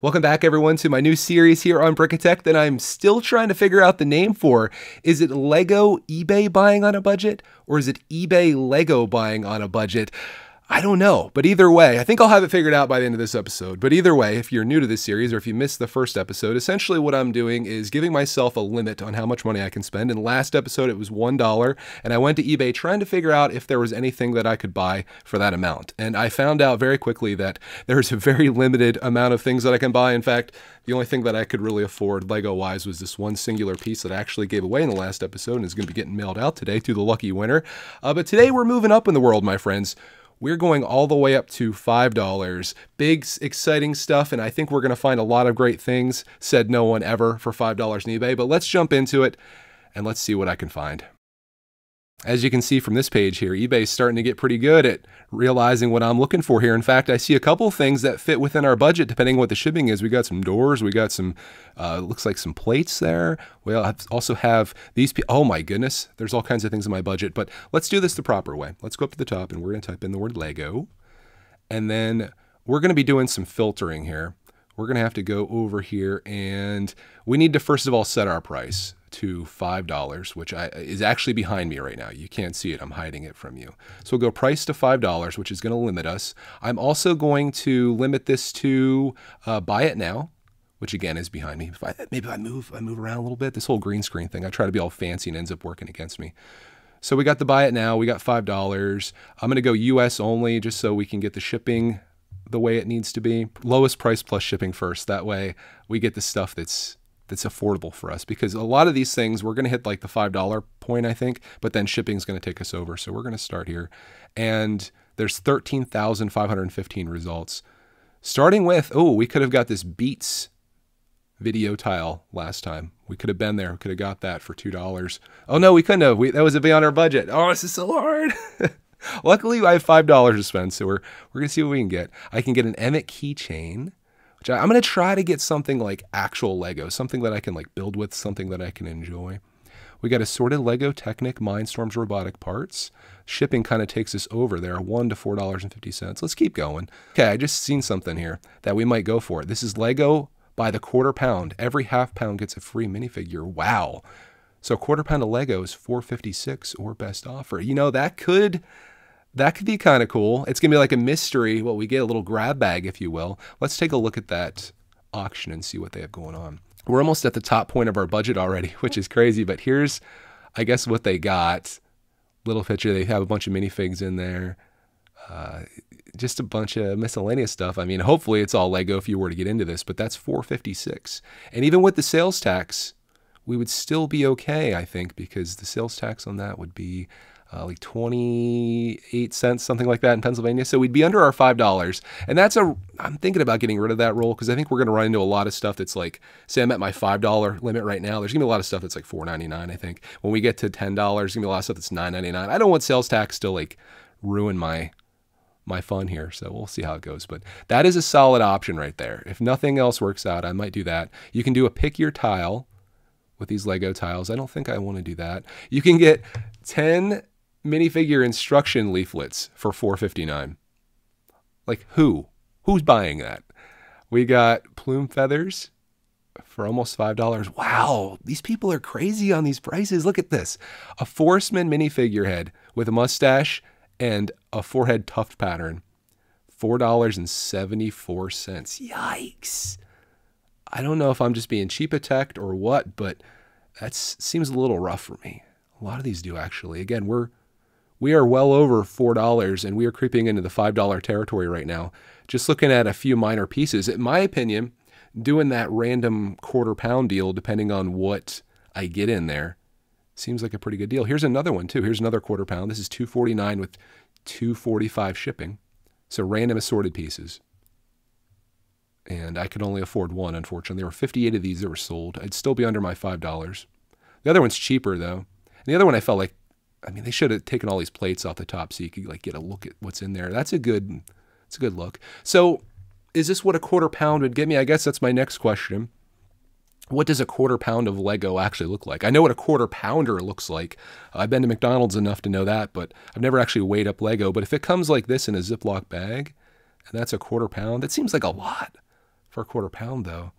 Welcome back, everyone, to my new series here on Brickitect that I'm still trying to figure out the name for. Is it Lego eBay buying on a budget, or is it eBay Lego buying on a budget? I don't know, but either way, I think I'll have it figured out by the end of this episode. But either way, if you're new to this series or if you missed the first episode, essentially what I'm doing is giving myself a limit on how much money I can spend. In the last episode, it was $1, and I went to eBay trying to figure out if there was anything that I could buy for that amount. And I found out very quickly that there's a very limited amount of things that I can buy. In fact, the only thing that I could really afford Lego-wise was this one singular piece that I actually gave away in the last episode and is going to be getting mailed out today to the lucky winner. But today we're moving up in the world, my friends. We're going all the way up to $5. Big, exciting stuff, and I think we're going to find a lot of great things, said no one ever, for $5 on eBay. But let's jump into it, and let's see what I can find. As you can see from this page here, eBay's starting to get pretty good at realizing what I'm looking for here. In fact, I see a couple things that fit within our budget, depending on what the shipping is. We got some doors, we got some, looks like some plates there. We also have these, oh my goodness, there's all kinds of things in my budget, but let's do this the proper way. Let's go up to the top and we're gonna type in the word Lego. And then we're gonna be doing some filtering here. We're gonna have to go over here and we need to first of all set our price to $5, which is actually behind me right now. You can't see it. I'm hiding it from you. So we'll go price to $5, which is going to limit us. I'm also going to limit this to buy it now, which again is behind me. Maybe I move around a little bit. This whole green screen thing, I try to be all fancy and ends up working against me. So we got the buy it now. We got $5. I'm going to go US only just so we can get the shipping the way it needs to be. Lowest price plus shipping first. That way we get the stuff that's affordable for us, because a lot of these things we're going to hit like the $5 point, I think, but then shipping is going to take us over. So we're going to start here, and there's 13,515 results. Starting with, oh, we could have got this Beats video tile last time. We could have been there. We could have got that for $2. Oh no, we couldn't have. That was beyond our budget. Oh, this is so hard. Luckily, I have $5 to spend, so we're going to see what we can get. I can get an Emmett keychain, which I'm going to try to get something like actual Lego, something that I can like build with, something that I can enjoy. We got assorted Lego Technic Mindstorms robotic parts. Shipping kind of takes us over there, $1 to $4.50. Let's keep going. Okay, I just seen something here that we might go for. This is Lego by the quarter pound. Every half pound gets a free minifigure. Wow. So a quarter pound of Lego is $4.56 or best offer. You know, that could be kind of cool. It's going to be like a mystery. Well, we get a little grab bag, if you will. Let's take a look at that auction and see what they have going on. We're almost at the top point of our budget already, which is crazy. But here's, I guess, what they got. Little picture. They have a bunch of minifigs in there. Just a bunch of miscellaneous stuff. I mean, hopefully it's all Lego if you were to get into this. But that's $4.56. And even with the sales tax, we would still be okay, I think, because the sales tax on that would be like 28 cents, something like that in Pennsylvania. So we'd be under our $5. And I'm thinking about getting rid of that rule, because I think we're going to run into a lot of stuff that's like, say I'm at my $5 limit right now. There's going to be a lot of stuff that's like $4.99, I think. When we get to $10, there's going to be a lot of stuff that's $9.99. I don't want sales tax to like ruin my fun here. So we'll see how it goes. But that is a solid option right there. If nothing else works out, I might do that. You can do a pick your tile with these Lego tiles. I don't think I want to do that. You can get 10 minifigure instruction leaflets for $4.59. Like who's buying that? We got plume feathers for almost $5. Wow, these people are crazy on these prices. Look at this. A Forestman minifigure head with a mustache and a forehead tuft pattern. $4.74. Yikes. I don't know if I'm just being cheapitect or what, but that seems a little rough for me. A lot of these do, actually. Again, we are well over $4, and we are creeping into the $5 territory right now. Just looking at a few minor pieces. In my opinion, doing that random quarter pound deal, depending on what I get in there, seems like a pretty good deal. Here's another one, too. Here's another quarter pound. This is $2.49 with $2.45 shipping. So random assorted pieces. And I could only afford one, unfortunately. There were 58 of these that were sold. I'd still be under my $5. The other one's cheaper, though. And the other one I felt like, I mean, they should have taken all these plates off the top so you could like get a look at what's in there. It's a good look. So is this what a quarter pound would get me? I guess that's my next question. What does a quarter pound of Lego actually look like? I know what a quarter pounder looks like. I've been to McDonald's enough to know that, but I've never actually weighed up Lego. But if it comes like this in a Ziploc bag, and that's a quarter pound, that seems like a lot for a £1/4 though.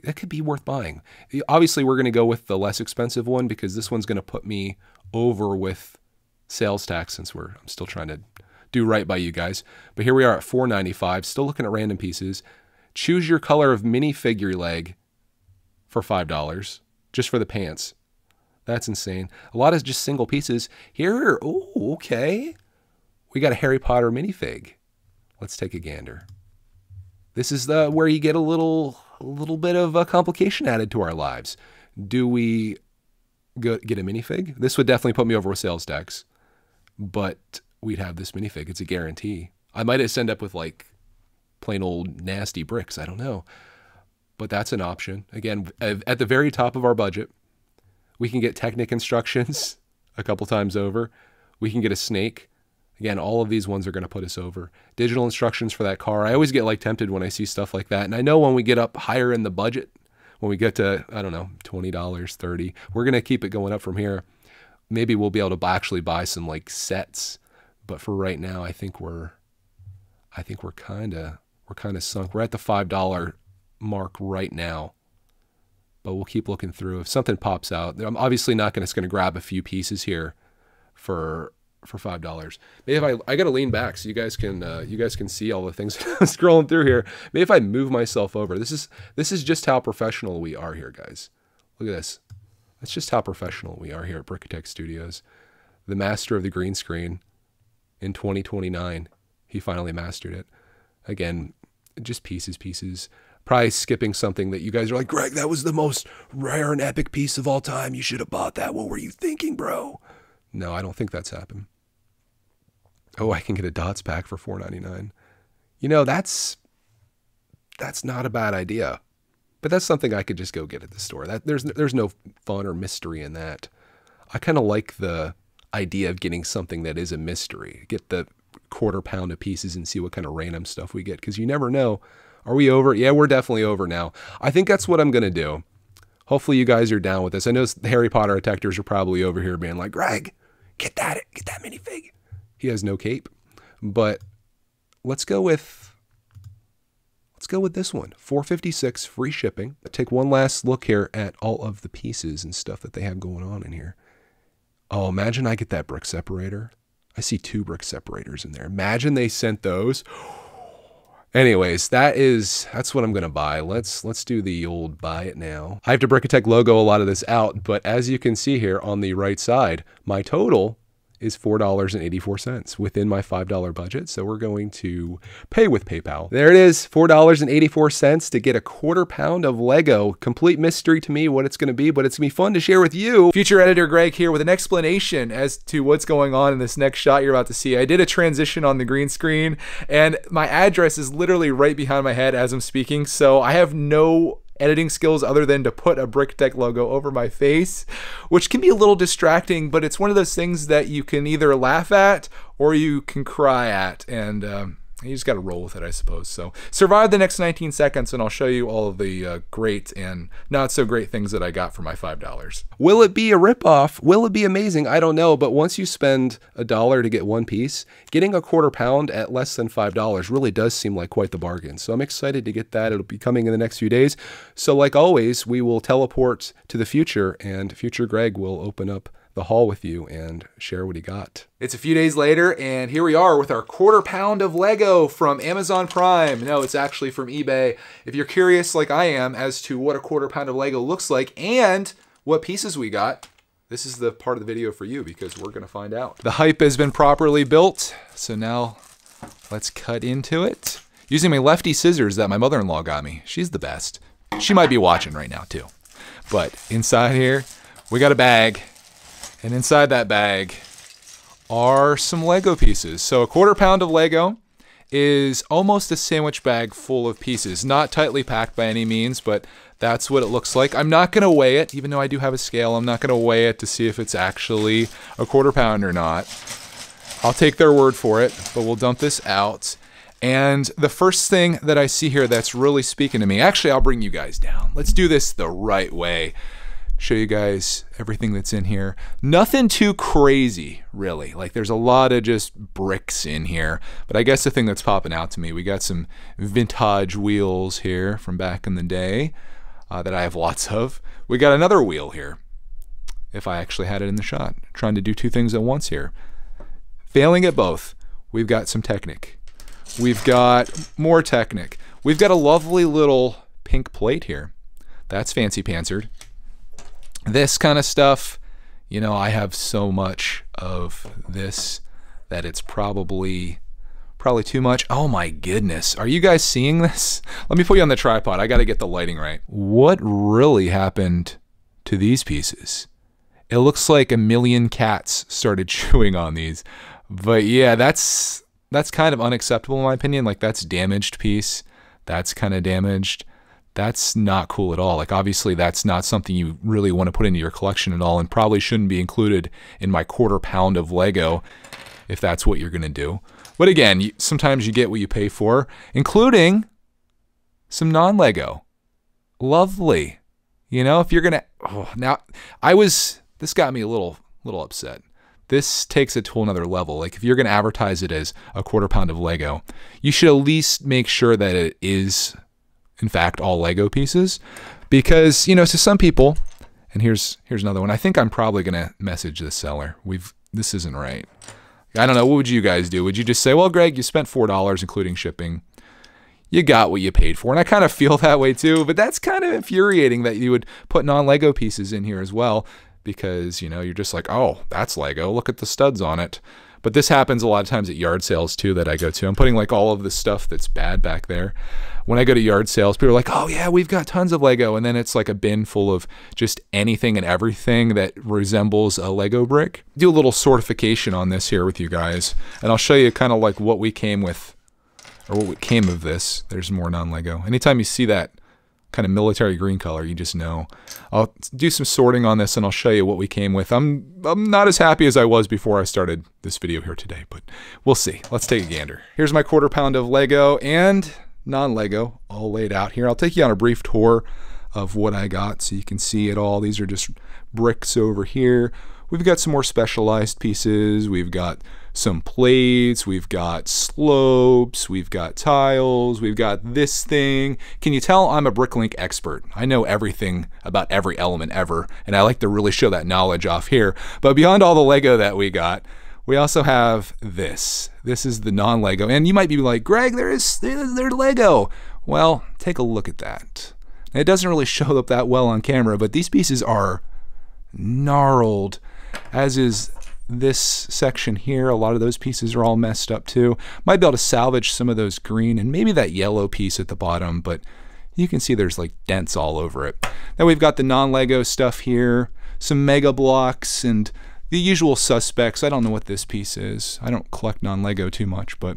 That could be worth buying. Obviously, we're going to go with the less expensive one because this one's going to put me over with sales tax since I'm still trying to do right by you guys. But here we are at $4.95, still looking at random pieces. Choose your color of minifigure leg for $5 just for the pants. That's insane. A lot of just single pieces. Here, oh, okay. We got a Harry Potter minifig. Let's take a gander. This is where you get a little bit of a complication added to our lives. Do we get a minifig? This would definitely put me over with sales tax, but we'd have this minifig. It's a guarantee. I might just end up with like plain old nasty bricks. I don't know, but that's an option. Again, at the very top of our budget, we can get Technic instructions a couple times over. We can get a snake. Again, all of these ones are going to put us over. Digital instructions for that car. I always get like tempted when I see stuff like that. And I know when we get up higher in the budget, when we get to, I don't know, $20, $30, we're going to keep it going up from here. Maybe we'll be able to actually buy some like sets. But for right now, I think we're kind of sunk. We're at the $5 mark right now. But we'll keep looking through. If something pops out, I'm obviously not going to grab a few pieces here for $5. Maybe if I got to lean back so you guys can see all the things I'm scrolling through here. Maybe if I move myself over. This is just how professional we are here, guys. Look at this. That's just how professional we are here at brickitect Studios. The master of the green screen in 2029. He finally mastered it. Again, just pieces. Probably skipping something that you guys are like, Greg, that was the most rare and epic piece of all time. You should have bought that. What were you thinking, bro? No, I don't think that's happened. Oh, I can get a dots pack for $4.99. You know, that's not a bad idea. But that's something I could just go get at the store. There's no fun or mystery in that. I kind of like the idea of getting something that is a mystery. Get the £1/4 of pieces and see what kind of random stuff we get, because you never know. Are we over? Yeah, we're definitely over now. I think that's what I'm going to do. Hopefully you guys are down with this. I know the Harry Potter detectors are probably over here being like, Greg, get that minifig. He has no cape. But let's go with this one. $4.56 free shipping. Take one last look here at all of the pieces and stuff that they have going on in here. Oh, imagine I get that brick separator. I see 2 brick separators in there. Imagine they sent those. Anyways, that's what I'm going to buy. Let's do the old buy it now. I have to brickitect logo a lot of this out, but as you can see here on the right side, my total is $4.84 within my $5 budget. So we're going to pay with PayPal. There it is, $4.84 to get a £1/4 of Lego. Complete mystery to me what it's going to be, but it's going to be fun to share with you. Future editor Greg here with an explanation as to what's going on in this next shot you're about to see. I did a transition on the green screen and my address is literally right behind my head as I'm speaking. So I have no editing skills other than to put a brickitect logo over my face, which can be a little distracting, but it's one of those things that you can either laugh at or you can cry at, and you just got to roll with it, I suppose. So survive the next 19 seconds and I'll show you all of the great and not so great things that I got for my $5. Will it be a ripoff? Will it be amazing? I don't know, but once you spend $1 to get one piece, getting a £1/4 at less than $5 really does seem like quite the bargain. So I'm excited to get that. It'll be coming in the next few days. So like always, we will teleport to the future and future Greg will open up the haul with you and share what he got. It's a few days later and here we are with our £1/4 of Lego from Amazon Prime. No, it's actually from eBay. If you're curious like I am as to what a £1/4 of Lego looks like and what pieces we got, this is the part of the video for you because we're gonna find out. The hype has been properly built, so now let's cut into it. Using my lefty scissors that my mother-in-law got me. She's the best. She might be watching right now too. But inside here, we got a bag. And inside that bag are some Lego pieces. So a £1/4 of Lego is almost a sandwich bag full of pieces. Not tightly packed by any means, but that's what it looks like. I'm not going to weigh it, even though I do have a scale. I'm not going to weigh it to see if it's actually a £1/4 or not. I'll take their word for it, but we'll dump this out. And the first thing that I see here that's really speaking to me, actually, I'll bring you guys down. Let's do this the right way. show you guys everything that's in here. Nothing too crazy, really. Like, there's a lot of just bricks in here. But I guess the thing that's popping out to me, we got some vintage wheels here from back in the day that I have lots of. We got another wheel here, if I actually had it in the shot. Trying to do two things at once here. Failing at both. We've got some Technic. We've got more Technic. We've got a lovely little pink plate here. That's fancy pantsed. This kind of stuff, you know, I have so much of this that it's probably too much. Oh my goodness. Are you guys seeing this? Let me put you on the tripod. I got to get the lighting right. What really happened to these pieces? It looks like a million cats started chewing on these. But yeah, that's kind of unacceptable in my opinion. Like, that's damaged piece. That's kind of damaged. That's not cool at all. Like, obviously that's not something you really want to put into your collection at all, and probably shouldn't be included in my quarter pound of Lego if that's what you're gonna do. But again, sometimes you get what you pay for, including some non-Lego. Lovely. You know, if you're gonna, this got me a little upset. This takes it to another level. Like, if you're gonna advertise it as a quarter pound of Lego, you should at least make sure that it is in fact all Lego pieces, because, you know, to some people, and here's another one. I think I'm probably gonna message the seller. This isn't right. I don't know, what would you guys do? Would you just say, well, Greg, you spent $4 including shipping. You got what you paid for. And I kind of feel that way too, but that's kind of infuriating that you would put non-Lego pieces in here as well, because, you know, you're just like, oh, that's Lego, look at the studs on it. But this happens a lot of times at yard sales too that I go to. I'm putting like all of the stuff that's bad back there. When I go to yard sales, people are like, oh yeah, we've got tons of Lego. And then it's like a bin full of just anything and everything that resembles a Lego brick. Do a little sortification on this here with you guys. And I'll show you kind of like what we came with, or what came of this. There's more non-Lego. Anytime you see that kind of military green color, you just know. I'll do some sorting on this and I'll show you what we came with. I'm not as happy as I was before I started this video here today, but we'll see. Let's take a gander. Here's my quarter pound of Lego and non-Lego all laid out here. I'll take you on a brief tour of what I got so you can see it all. These are just bricks over here. We've got some more specialized pieces. We've got some plates, we've got slopes, we've got tiles, we've got this thing. Can you tell I'm a Bricklink expert? I know everything about every element ever, and I like to really show that knowledge off here. But beyond all the Lego that we got, we also have this. This is the non-Lego, and you might be like, Greg, they're Lego. Well, take a look at that. It doesn't really show up that well on camera, but these pieces are gnarled, as is this section here. A lot of those pieces are all messed up too. Might be able to salvage some of those green and maybe that yellow piece at the bottom, but you can see there's like dents all over it. Then we've got the non-Lego stuff here, some mega blocks and the usual suspects. I don't know what this piece is. I don't collect non-Lego too much, but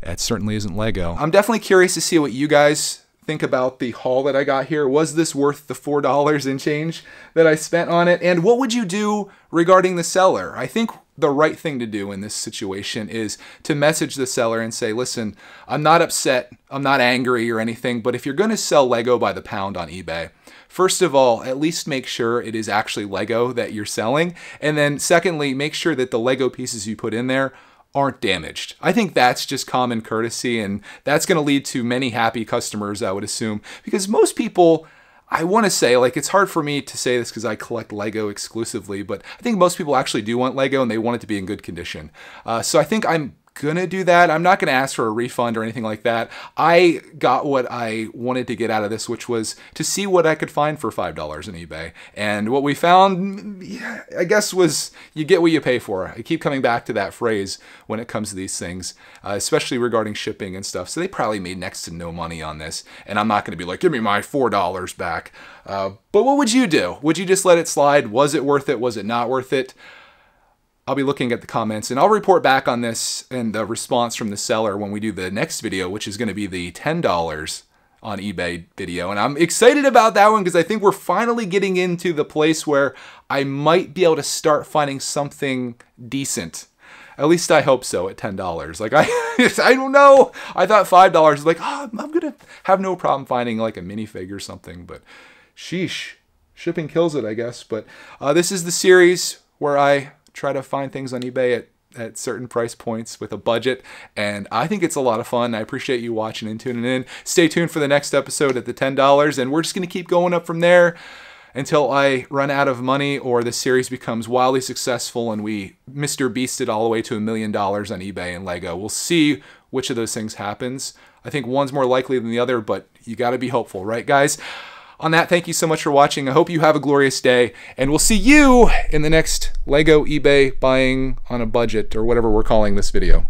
it certainly isn't Lego. I'm definitely curious to see what you guys think about the haul that I got here. Was this worth the $4 and change that I spent on it? And what would you do regarding the seller? I think the right thing to do in this situation is to message the seller and say, listen, I'm not upset, I'm not angry or anything, but if you're going to sell Lego by the pound on eBay, first of all, at least make sure it is actually Lego that you're selling. And then secondly, make sure that the Lego pieces you put in there aren't damaged. I think that's just common courtesy, and that's going to lead to many happy customers, I would assume, because most people, I want to say, like, it's hard for me to say this because I collect Lego exclusively, but I think most people actually do want Lego and they want it to be in good condition. So I think I'm gonna do that. I'm not gonna ask for a refund or anything like that. I got what I wanted to get out of this, which was to see what I could find for $5 on eBay. And what we found, yeah, I guess, was you get what you pay for. I keep coming back to that phrase when it comes to these things, especially regarding shipping and stuff. So they probably made next to no money on this. And I'm not gonna be like, give me my $4 back. But what would you do? Would you just let it slide? Was it worth it? Was it not worth it? I'll be looking at the comments and I'll report back on this and the response from the seller when we do the next video, which is going to be the $10 on eBay video. And I'm excited about that one because I think we're finally getting into the place where I might be able to start finding something decent. At least I hope so at $10. Like, I don't know. I thought $5 is like, oh, I'm going to have no problem finding like a minifig or something, but sheesh. shipping kills it, I guess. But this is the series where I try to find things on eBay at certain price points with a budget, and I think it's a lot of fun. I appreciate you watching and tuning in. Stay tuned for the next episode at the $10, and we're just going to keep going up from there until I run out of money or the series becomes wildly successful and we Mr. Beast it all the way to $1 million on eBay and Lego. We'll see which of those things happens. I think one's more likely than the other, but you got to be hopeful, right, guys? On that, thank you so much for watching. I hope you have a glorious day, and we'll see you in the next Lego eBay buying on a budget, or whatever we're calling this video.